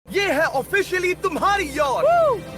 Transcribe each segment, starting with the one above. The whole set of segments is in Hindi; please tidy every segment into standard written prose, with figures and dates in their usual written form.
ये है ऑफिशियली तुम्हारी यॉट।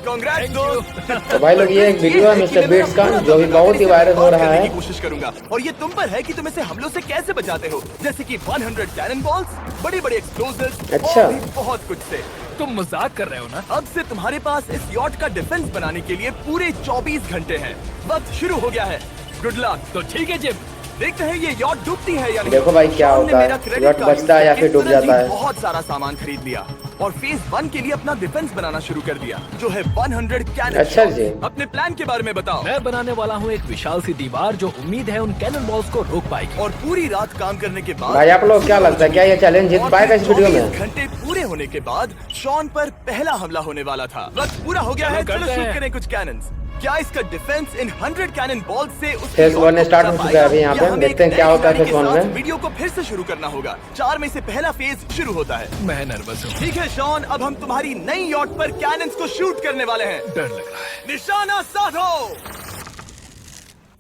कांग्रेट्स दोस्त। तो भाई लोग ये एक वीडियो है मिस्टर बीट्स का जो भी बहुत ही वायरल हो रहा है। कोशिश करूंगा और ये तुम पर है कि तुम इसे हमलों से कैसे बचाते हो, जैसे कि 100 कैनन बॉल्स, बड़े बड़े एक्सप्लोजिव्स अच्छा। और भी बहुत कुछ से। तुम मजाक कर रहे हो ना? अब से तुम्हारे पास इस यॉट का डिफेंस बनाने के लिए पूरे 24 घंटे हैं। वक्त शुरू हो गया है। Good luck. तो ठीक है जिम, देखते हैं ये यॉट डूबती है या नहीं। देखो भाई क्या शॉन ने होता मेरा है, क्रेडिट यॉट कार्ड बचता है या यूज फिर डूब करके जाता है। बहुत सारा सामान खरीद लिया और फेज 1 के लिए अपना डिफेंस बनाना शुरू कर दिया, जो है 100 कैनन। अच्छा जी। अपने प्लान के बारे में बताओ। मैं बनाने वाला हूँ एक विशाल सी दीवार जो उम्मीद है उन कैनन बॉल्स को रोक पाएगी। और पूरी रात काम करने के बाद भाई आप लोग क्या लगता है, क्या ये चैलेंज जीत पाएगा इस वीडियो में? 24 घंटे पूरे होने के बाद शॉन पर पहला हमला होने वाला था। वक्त पूरा हो गया है, चलो चलो करते शूट हैं। करें कुछ कैनन्स। क्या इसका डिफेंस इन 100 कैनन बॉल से उसकी फेज यॉट 1 को स्टार्ट हो बचा चुका है अभी यहाँ पाएगा? पे। या हमें देखते हैं एक क्या नई होता है खिलाड़ी फेज के 1 साथ में। वीडियो को फिर से शुरू करना होगा। 4 में से पहला फेज शुरू होता है। मैं नर्वस हूँ, ठीक है शॉन, अब हम तुम्हारी नई यॉट पर कैनन्स को शूट करने वाले हैं। डर लग रहा है। निशाना साधो।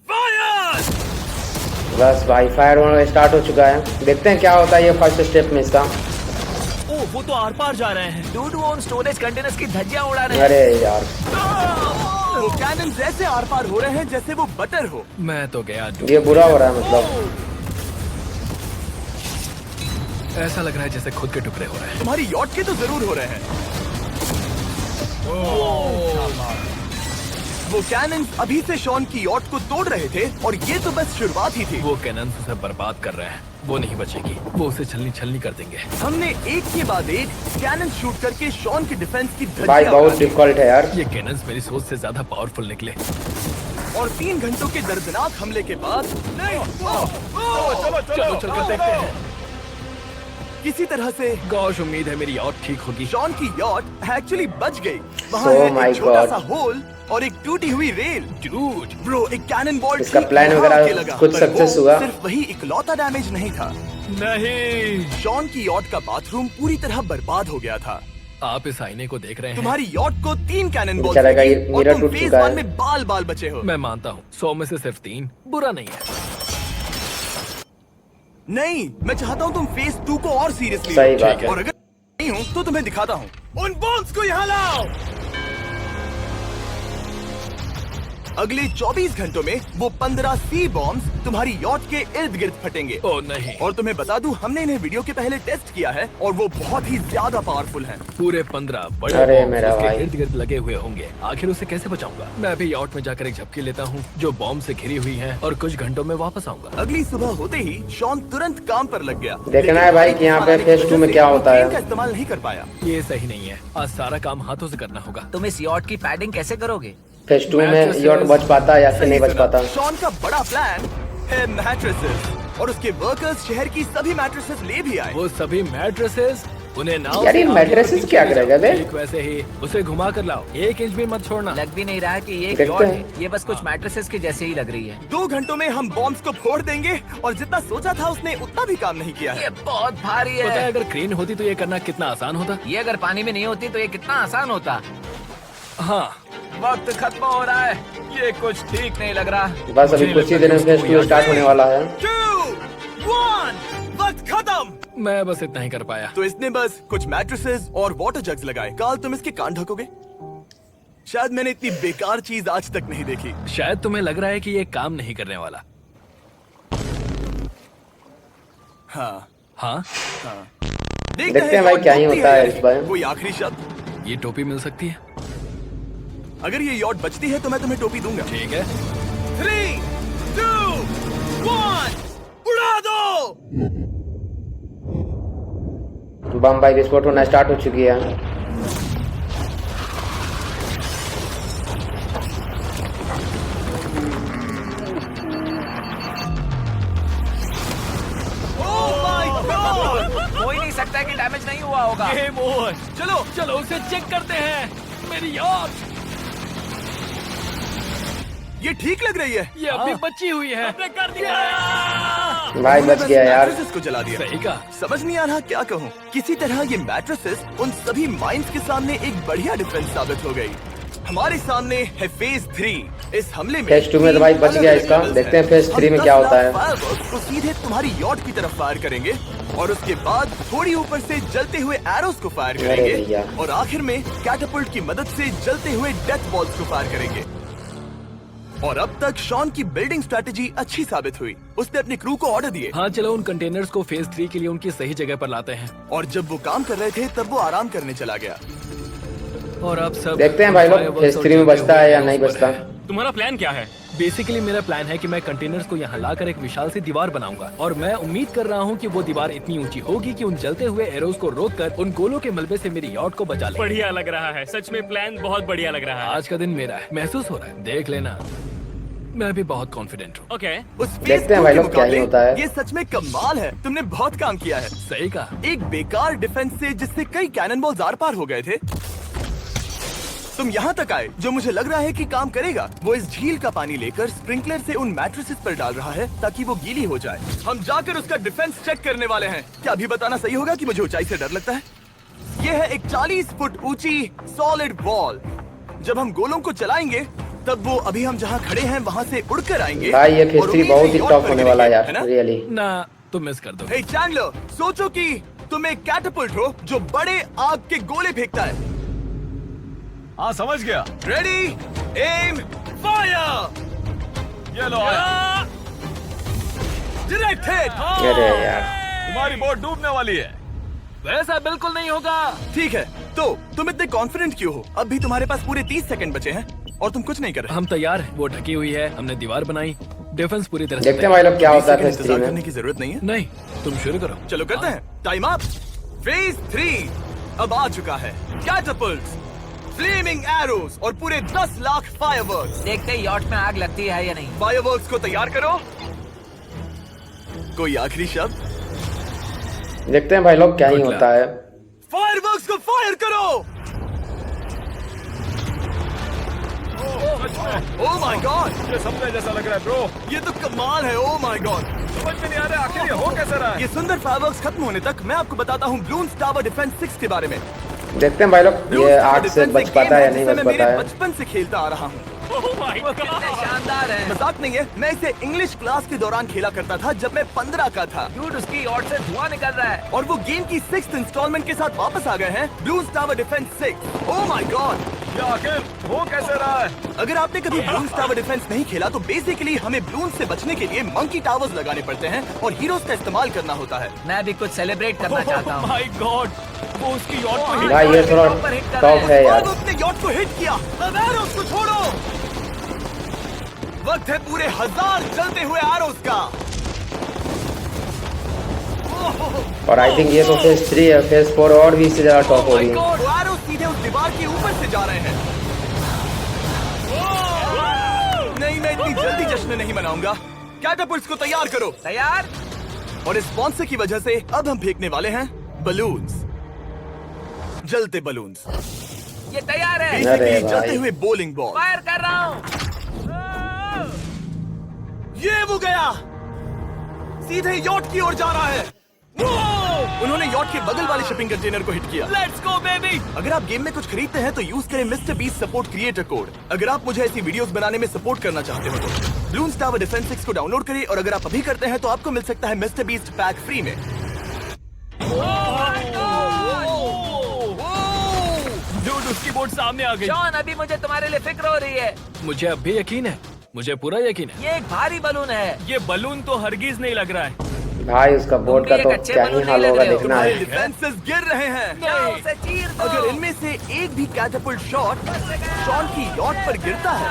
फायर! बस भाई फायर होना स्टार्ट हो चुका है। देखते हैं क्या होता है ये फर्स्ट स्टेप में इसका। ओ, वो तो आर पार जा रहे हैं। डूडू ऑन स्टोरेज कंटेनर्स की धज्जियां उड़ा रहे हैं। अरे यार वो कैनन्स ऐसे आर पार हो रहे हैं जैसे वो बटर हो। मैं तो गया ये बुरा हो रहा है मतलब। ऐसा लग रहा है जैसे खुद के टुकड़े हो रहे हैं। तुम्हारी यॉट के तो जरूर हो रहे हैं। वो कैनन्स अभी से शॉन की यॉट को तोड़ रहे थे और ये तो बस शुरुआत ही थी। वो कैनन उसे बर्बाद कर रहे हैं। वो नहीं बचेगी, वो उसे छलनी छलनी कर देंगे। हमने एक के बाद एक कैनन शूट करके शॉन की डिफेंस की भाई धज्जियां बहुत उड़ा दी। डिफिकल्ट है यार। ये कैनन्स मेरी सोच से ज्यादा पावरफुल निकले। और 3 घंटों के दर्दनाक हमले के बाद चलो चलकर देखते हैं। किसी तरह से गॉश, उम्मीद है मेरी यॉट ठीक होगी। शॉन की यॉट एक्चुअली बच गई। वहाँ Oh है my एक छोटा God. सा होल और एक टूटी हुई रेल। डूड, ब्रो, एक कैनन बॉल इसका ठीक प्लान यहाँ वगैरह आके लगा, कुछ पर सक्सेस वो हुआ? सिर्फ वही इकलौता डैमेज नहीं था। नहीं। शॉन की यॉट का बाथरूम पूरी तरह बर्बाद हो गया था। आप इस आईने को देख रहे हैं। तुम्हारी यॉट को 3 कैनन बॉल बेचारे का ये और मिरर तुम टूट फेज चुका 1 है। में बाल बाल बचे हो। मैं मानता हूँ 100 में से सिर्फ 3 बुरा नहीं है। नहीं, मैं चाहता हूँ तुम फेज 2 को और सीरियसली सही बात है। और अगर नहीं हूँ तो तुम्हें दिखाता हूँ। उन बॉम्ब्स को यहाँ लाओ। अगले 24 घंटों में वो 15 सी बॉम्ब्स तुम्हारी यॉट के इर्द गिर्द फटेंगे। ओ नहीं। और तुम्हें बता दूं, हमने इन्हें वीडियो के पहले टेस्ट किया है और वो बहुत ही ज्यादा पावरफुल हैं। पूरे 15 बड़े अरे बॉम्ब मेरा उसके भाई। इर्द गिर्द लगे हुए होंगे। आखिर उसे कैसे बचाऊंगा? मैं अभी यॉट में जाकर एक झपकी लेता हूँ जो बॉम्ब से घिरी हुई है और कुछ घंटों में वापस आऊंगा। अगली सुबह होते ही शॉन तुरंत काम पर लग गया। देखना है भाई कि यहाँ पे फेज 2 में क्या होता है। का इस्तेमाल नहीं कर पाया। ये सही नहीं है। आज सारा काम हाथों से करना होगा। तुम इस यॉट की पैडिंग कैसे करोगे? फेज 2 में यॉट बच पाता है या फिर नहीं बच पाता? शॉन का बड़ा प्लान है मैट्रेसेस और उसके वर्कर्स शहर की सभी मैट्रेसेस ले भी आए। वो सभी मैट्रेसेस उन्हें नाव यार, से ये आगे मैट्रेसेस और पीछे क्या ले करेगा जाओ। बे? ठीक वैसे ही उसे घुमा कर लाओ। 1 इंच भी मत छोड़ना। लग भी नहीं रहा है कि ये एक देखते यॉट हैं। है। ये बस कुछ मैट्रेसेस की जैसे ही लग रही है। 2 घंटों में हम बॉम्ब्स को फोड़ देंगे और जितना सोचा था उसने उतना भी काम नहीं किया है। ये बहुत भारी पता है है। अगर क्रेन होती तो ये करना कितना आसान होता। ये अगर पानी में नहीं होती तो ये कितना आसान होता। हाँ, वक्त खत्म हो रहा है। ये कुछ ठीक नहीं लग रहा। बस अभी मुझे कुछ ही लगता देर है में फेज उसको 2 स्टार्ट होने वाला है। 2, 1, वक्त खत्म। मैं बस इतना ही कर पाया। तो इसने बस कुछ मैट्रेसेस और वाटर जग्स लगाए। काल, तुम इसके कान ढकोगे? शायद मैंने इतनी बेकार चीज आज तक नहीं देखी। शायद तुम्हें लग रहा है कि ये काम नहीं करने वाला। हाँ, हाँ, देखते हैं भाई क्या ही यॉट होता है बचती इस बार। कोई आखिरी शब्द? ये टोपी मिल सकती है। अगर ये यॉट बचती है तो मैं तुम्हें टोपी दूंगा। ठीक है। 3, 2, 1, उड़ा दो। बम भाई विस्फोट होना स्टार्ट हो चुकी है। Oh my God! हो ही नहीं सकता कि डैमेज नहीं हुआ होगा। Game over. चलो चलो उसे चेक करते हैं। मेरी यॉट ये ठीक लग रही है। ये अभी बची हुई है। कर दिया। भाई बच गया यार। मैट्रेसेस को जला दिया। सही कहा। समझ नहीं आ रहा क्या कहूँ। किसी तरह ये मैट्रेसेस उन सभी माइंस के सामने एक बढ़िया डिफेंस साबित हो गई। हमारे सामने है फेज 3। इस हमले में फेज 2 में तो भाई बच गया इसका। देखते हैं फेज 3 में क्या होता है। फायरवर्क्स को सीधे तुम्हारी यॉट की तरफ फायर करेंगे और उसके बाद थोड़ी ऊपर से जलते हुए एरोस को फायर अरे करेंगे भैया। और आखिर में कैटापल्ट की मदद से जलते हुए डेथ बॉल्स को फायर करेंगे। और अब तक शॉन की बिल्डिंग स्ट्रेटेजी अच्छी साबित हुई। उसने अपने क्रू को ऑर्डर दिए हाँ चलो उन कंटेनर्स को फेज 3 के लिए उनकी सही जगह पर लाते हैं। और जब वो काम कर रहे थे तब वो आराम करने चला गया। और आप सब देखते हैं भाई लोग फेज 3 में बचता है या नहीं बचता। तुम्हारा प्लान क्या है? बेसिकली मेरा प्लान है कि मैं कंटेनर्स को यहाँ लाकर एक विशाल सी दीवार बनाऊंगा और मैं उम्मीद कर रहा हूँ कि वो दीवार इतनी ऊंची होगी कि उन जलते हुए एरोज को रोककर उन गोलों के मलबे से मेरी यॉट को बचा ले। बढ़िया लग रहा है, सच में प्लान बहुत बढ़िया लग रहा है। आज का दिन मेरा है, महसूस हो रहा है, देख लेना। मैं भी बहुत कॉन्फिडेंट हूँ। ओके उस फेज देखते हैं 2 भाई के लोग क्या ही मुकाबले होता है। ये सच में कमाल है। तुमने बहुत काम किया है। सही कहा। एक बेकार डिफेंस से जिससे कई कैनन बॉल्स आर पार हो गए थे, तुम यहाँ तक आए। जो मुझे लग रहा है कि काम करेगा, वो इस झील का पानी लेकर स्प्रिंकलर से उन मैट्रेसेस पर डाल रहा है ताकि वो गीली हो जाए। हम जाकर उसका डिफेंस चेक करने वाले हैं। क्या अभी बताना सही होगा कि मुझे ऊंचाई से डर लगता है? ये है एक 40 फुट ऊंची सॉलिड वॉल। जब हम गोलों को चलाएंगे तब वो अभी हम जहाँ खड़े हैं वहाँ से उड़कर आएंगे। भाई ये फेज और 3 उम्मीद बहुत है ही yacht टफ पर होने वाला है गिरेंगे, यार, है ना? रियली। ना तुम मिस कर दो। हे चैंडलर, सोचो कि तुम एक कैटापल्ट हो जो बड़े आग के गोले फेंकता है। हाँ समझ गया। Ready, aim, fire. ये लो आया। Direct hit. अरे यार तुम्हारी बोट डूबने वाली है। वैसा बिल्कुल नहीं होगा। ठीक है, तो तुम इतने कॉन्फिडेंट क्यों हो? अब भी तुम्हारे पास पूरे 30 सेकंड बचे हैं और तुम कुछ नहीं कर रहे। हम तैयार हैं, वो ढकी हुई है, हमने दीवार बनाई, डिफेंस पूरी तरह से देखते हैं भाई लोग क्या होता है फेज 3 इंतजार में। करने की जरूरत नहीं है। नहीं तुम शुरू करो। चलो करते हैं। Time up. फेज 3 अब आ चुका है। कैटापल्ट्स, फ्लेमिंग एरोस और पूरे 10 लाख फायरवर्क्स। देखते ही यॉट में आग लगती है या नहीं। फायरवर्क्स को तैयार करो। कोई आखिरी शब्द? देखते हैं भाई लोग क्या ही Good होता है। फायरवर्क्स को फायर करो। ओह माय गॉड, ये सपने जैसा लग रहा है ब्रो। ये तो कमाल है। ओह माय गॉड, समझ में नहीं आ रहा आखिर ये हो कैसे रहा है। ये सुंदर फायरवर्क्स खत्म होने तक मैं आपको बताता हूँ ब्लून्स टावर डिफेंस 6 के बारे में। देखते हैं भाई लोग ये ब्लून्स टावर आग से डिफेंस बच एक पाता गेम है या नहीं जिसे बच मैं पाता मेरे है। बचपन से खेलता आ रहा हूँ। ओह माय वो कितने शानदार है। मजाक नहीं है, मैं इसे इंग्लिश क्लास के दौरान खेला करता था जब मैं 15 का था। डूड उसकी यॉट से धुआं निकल रहा है। और वो गेम की 6th इंस्टॉलमेंट के साथ वापस आ गए हैं, balloons tower defence 6। Oh my God, ये आखिर हो कैसे रहा है। अगर आपने कभी ब्लून्स टावर डिफेंस नहीं खेला तो बेसिकली हमें ब्लून्स से बचने के लिए मंकी टावर्स लगाने पड़ते हैं और हीरोज का इस्तेमाल करना होता है। मैं भी कुछ सेलिब्रेट करना चाहता हूँ। माय गॉड, वो उसकी यॉट को हिट भाई ये थोड़ा ऊपर hit कर रहा टफ है। है और यार। उसने यॉट को हिट किया। अब एरोस को छोड़ो। वक्त है पूरे 1000 चलते हुए एरोस का। और आई थिंक ये तो फेज 3 है, फेज 4 और भी इससे ज्यादा टफ होगी। वो एरोस सीधे उस दीवार के ऊपर से जा रहे हैं। नहीं, मैं इतनी जल्दी जश्न नहीं मनाऊंगा। कैटापल्ट्स को तैयार करो। तैयार। और इस स्पॉन्सर की वजह से अब हम फेंकने वाले हैं बलून्स, जलते बलून्स। ये तैयार है। अरे बेसिकली भाई। जलते हुए बॉलिंग बॉल। फायर कर रहा हूँ। ये वो गया, सीधे यॉट की ओर जा रहा है। उन्होंने यॉट के बगल वाले शिपिंग कंटेनर को हिट किया। Let's go baby. अगर आप गेम में कुछ खरीदते हैं तो यूज करें mister beast support creator code. अगर आप मुझे ऐसी वीडियोस बनाने में सपोर्ट करना चाहते हो तो ब्लून्स टावर डिफेंस 6 को डाउनलोड करें और अगर आप अभी करते हैं तो आपको मिल सकता है मिस्टर बीस्ट पैक फ्री में। डूड उसकी बोट सामने आ गई। जॉन अभी मुझे तुम्हारे लिए फिक्र हो रही है। मुझे अब भी यकीन है, मुझे पूरा यकीन है। ये एक भारी बलून है। ये बलून तो हरगिज नहीं लग रहा है। भाई उसका बोट का तुम भी तो एक अच्छे क्या ही बलून हाल नहीं होगा लग रहे हो। देखना तुम्हारे है। डिफेंसेस गिर रहे हैं। जाओ उसे चीर दो। अगर इनमें से एक भी कैटापल्ट शॉट शॉन की यॉट पर गिरता है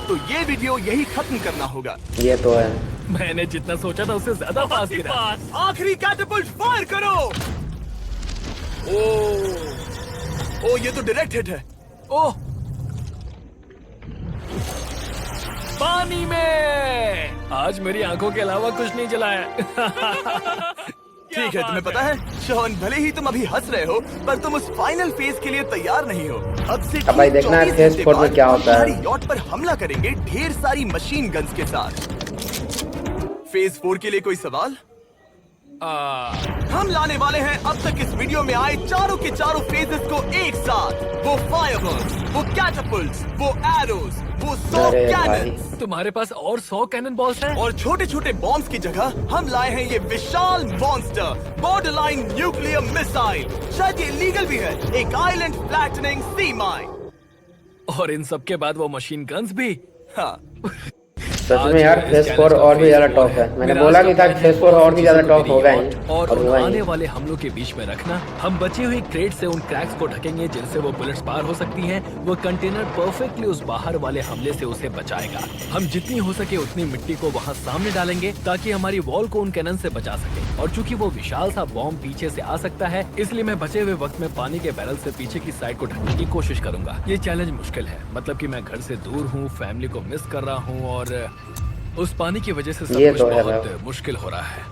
तो ये वीडियो यही खत्म करना होगा। ये तो है। मैंने जितना सोचा था उससे ज्यादा फास्ट गिरा। आखिरी कैटापल्ट फायर करो। ओ ये तो डायरेक्ट हिट है। ओह, पानी में। आज मेरी आंखों के अलावा कुछ नहीं जला है। ठीक है, तुम्हें पता है शॉन, भले ही तुम अभी हंस रहे हो पर तुम उस फाइनल फेज के लिए तैयार नहीं हो। अब से अब भाई देखना है 24 फेज घंटे 4 में बाद क्या हम होता है। तुम्हारी यॉट पर हमला करेंगे ढेर सारी मशीन गन्स के साथ। फेज 4 के लिए कोई सवाल? हम लाने वाले हैं अब तक इस वीडियो में आए चारों के चारों फेजेस को एक साथ। वो फायरवर्क्स, वो कैटapults, वो एरोज, वो 100 अरे भाई। कैनन्स तुम्हारे पास और 100 कैनन बॉल्स हैं? और छोटे छोटे बॉम्ब्स की जगह हम लाए हैं ये विशाल मॉन्स्टर बॉर्डरलाइन न्यूक्लियर मिसाइल। शायद ये लीगल भी है, एक आइलैंड फ्लैटनिंग सी माइन। और इन सब के बाद वो मशीन गन्स भी। हाँ, सच में यार फेस 4 और भी ज्यादा टॉप है। मैंने बोला भी था कि फेस 4 और भी ज्यादा टॉप होगा ही, और और उन हुआ आने ही। वाले हमलों के बीच में रखना। हम बची हुई क्रेट से उन क्रैक्स को ढकेंगे जिनसे वो बुलेट्स पार हो सकती हैं। वो कंटेनर परफेक्टली उस बाहर वाले हमले से उसे बचाएगा। हम जितनी हो सके उतनी मिट्टी को वहाँ सामने डालेंगे ताकि हमारी वॉल को उन कैनन से बचा सके। और चूंकि वो विशाल सा बॉम्ब पीछे से आ सकता है, इसलिए मैं बचे हुए वक्त में पानी के बैरल से पीछे की साइड को ढकने की कोशिश करूंगा। ये चैलेंज मुश्किल है, मतलब कि मैं घर से दूर हूँ, फैमिली को मिस कर रहा हूँ और उस पानी की वजह से सब ये कुछ तो है बहुत मुश्किल हो रहा है,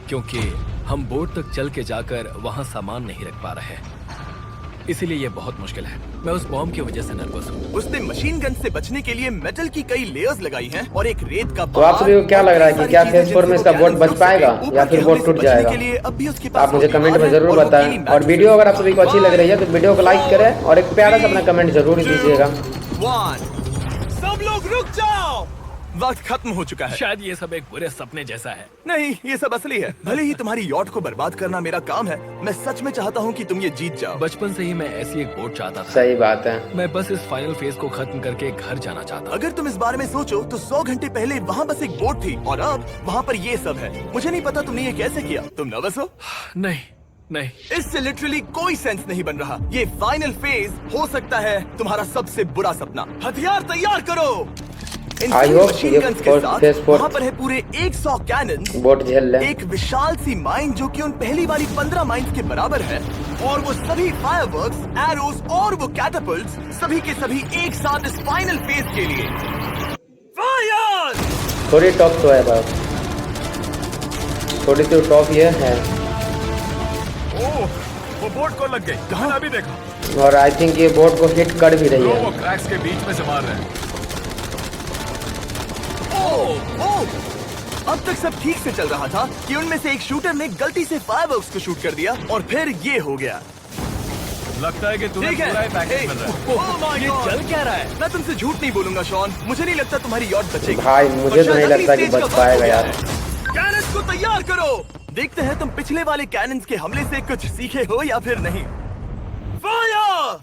क्योंकि हम बोट तक चल के जाकर वहाँ सामान नहीं रख पा रहे हैं। इसीलिए ये बहुत मुश्किल है। मैं उस बॉम्ब की वजह से नर्वस हूँ। उसने मशीन गन से बचने के लिए मेटल की कई लेयर्स लगाई हैं और एक रेत का तो आप सभी को क्या लग रहा है कि क्या फेस 4 में इसका बोट बच पाएगा या फिर बोट टूट जाएगा? के लिए अब भी उसके पास आप मुझे कमेंट में जरूर बताएं। और वीडियो अगर आप सभी को अच्छी लग रही है तो वीडियो को लाइक करें और एक प्यारा सा अपना कमेंट जरूर दीजिएगा। सब लोग रुक जाओ, वक्त खत्म हो चुका है। शायद ये सब एक बुरे सपने जैसा है। नहीं, ये सब असली है। भले ही तुम्हारी यॉट को बर्बाद करना मेरा काम है, मैं सच में चाहता हूँ कि तुम ये जीत जाओ। बचपन से ही मैं ऐसी एक बोट चाहता था। सही बात है। मैं बस इस फाइनल फेज को खत्म करके घर जाना चाहता हूँ। अगर तुम इस बारे में सोचो तो 100 घंटे पहले वहाँ बस एक बोट थी और अब वहाँ पर ये सब है। मुझे नहीं पता तुमने ये कैसे किया। तुम नर्वस हो? नहीं नहीं, इससे लिटरली कोई सेंस नहीं बन रहा। ये फाइनल फेज हो सकता है तुम्हारा सबसे बुरा सपना। हथियार तैयार करो। इन I तीन hope मशीन ये गन्स के फेज साथ 4 वहाँ पर है पूरे 100 कैनन, बोट झेल ले। एक विशाल सी माइन जो कि उन पहली वाली 15 माइंस के बराबर है, और वो सभी फायरवर्क्स, एरोज और वो कैटapults सभी के सभी एक साथ इस फाइनल फेज के लिए। फायर! थोड़ी टॉप तो है बस, थोड़ी सी टॉप ये है। ओह, वो बोट को लग गई। कहाँ? मैंने अभी देखा। और आई थिंक ये बोट को हिट कर भी रही वो है। क्रैक्स के बीच में से मार रहे हैं। अब तक सब ठीक से चल रहा था कि उनमें से एक शूटर ने गलती से फायरवर्क्स को शूट कर दिया और फिर ये हो गया। लगता है कि तुम्हें ठीक है, पूरा ही पैकेज मिल रहा है। Oh my ये God! चल क्या रहा है? मैं तुमसे झूठ नहीं बोलूंगा शॉन, मुझे नहीं लगता तुम्हारी यॉट बचेगी। भाई मुझे और तो नहीं शायद लगता अगली कि स्टेज बच का वक्त पाएगा हो गया यार। है। कैनन्स को तैयार करो। देखते हैं तुम पिछले वाले कैनन्स के हमले से कुछ सीखे हो या फिर नहीं। फायर!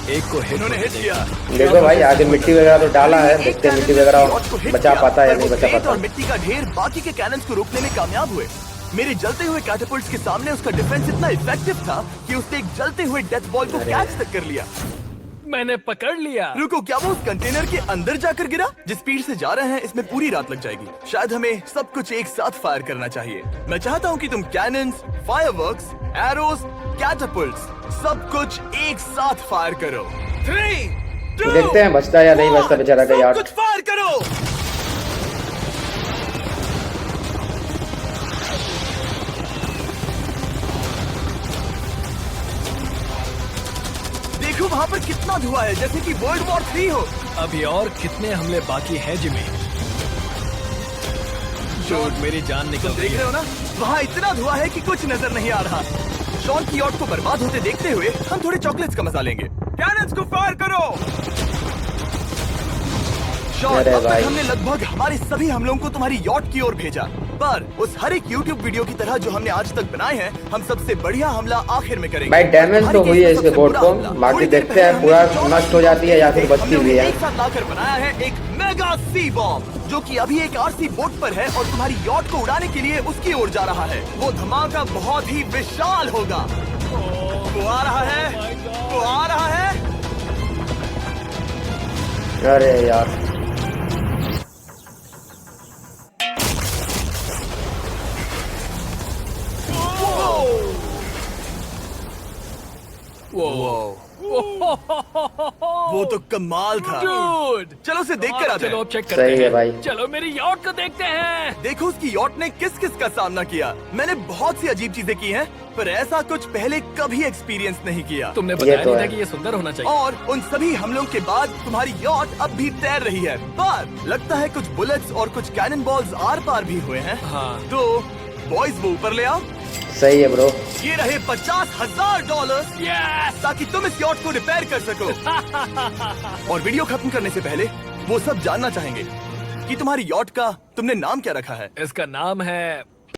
एक को हिट इन्होंने हिट किया। देखो भाई आगे मिट्टी वगैरह तो डाला है, देखते हैं मिट्टी वगैरह बचा पाता है या नहीं बचा पाता। और मिट्टी का ढेर बाकी के कैनन्स को रोकने में कामयाब हुए। मेरे जलते हुए कैटapults के सामने उसका डिफेंस इतना इफेक्टिव था कि उसने एक जलते हुए डेथ बॉल को कैच तक कर लिया। मैंने पकड़ लिया। रुको, क्या वो उस कंटेनर के अंदर जाकर गिरा? जिस स्पीड से जा रहे हैं इसमें पूरी रात लग जाएगी। शायद हमें सब कुछ एक साथ फायर करना चाहिए। मैं चाहता हूँ कि तुम कैनन्स, फायरवर्क्स, एरोज, कैटapults सब कुछ एक साथ फायर करो। 3, 2, देखते हैं बचता या नहीं बचता बेचारा का सब यार। कुछ फायर करो। देखो वहाँ पर कितना धुआं है, जैसे कि वर्ल्ड वॉर 3 हो। अभी और कितने हमले बाकी हैं जिमी? जो मेरी जान निकल तुम रही देख रहे है। हो ना, वहाँ इतना धुआं है कि कुछ नजर नहीं आ रहा। शॉन की यॉट को बर्बाद होते देखते हुए हम थोड़े चॉकलेट्स का मजा लेंगे। कैनन्स को फायर करो। शॉन, अरे अब तक भाई। हमने लगभग हमारे सभी हमलों को तुम्हारी यॉट की ओर भेजा, पर उस हर एक YouTube वीडियो की तरह जो हमने आज तक बनाए हैं, हम सबसे बढ़िया हमला आखिर में करेंगे। भाई डैमेज तो तुम्हारी हुई है केस में इसके सबसे बोट बुरा को, हमला बाकी थोड़ी देर देखते हैं पहले पूरा हमने नष्ट हो जाती है या फिर बचती हमने हुई उन्हें है। एक साथ लाकर बनाया है एक मेगा सी बॉम्ब, जो कि अभी एक RC बोट पर है और तुम्हारी यॉट को उड़ाने के लिए उसकी ओर जा रहा है। वो धमाका बहुत ही विशाल होगा। वो आ रहा है, वो आ रहा है। अरे यार वो वो तो कमाल था। Dude! चलो उसे देख कर आते चलो हैं। अब चेक करते सही है हैं। भाई। चलो मेरी यॉट को देखते हैं। देखो उसकी यॉट ने किस किस का सामना किया। मैंने बहुत सी अजीब चीजें की हैं, पर ऐसा कुछ पहले कभी एक्सपीरियंस नहीं किया। तुमने ये बताया तो नहीं था है। कि ये सुंदर होना चाहिए। और उन सभी हमलों के बाद तुम्हारी यॉट अब भी तैर रही है, पर लगता है कुछ बुलेट्स और कुछ कैनन बॉल्स आर पार भी हुए हैं। हाँ। तो बॉयज वो ऊपर ले आओ। सही है ब्रो। ये रहे $50,000 Yes! ताकि तुम इस यॉट को रिपेयर कर सको। और वीडियो खत्म करने से पहले वो सब जानना चाहेंगे कि तुम्हारी यॉट का तुमने नाम क्या रखा है। इसका नाम है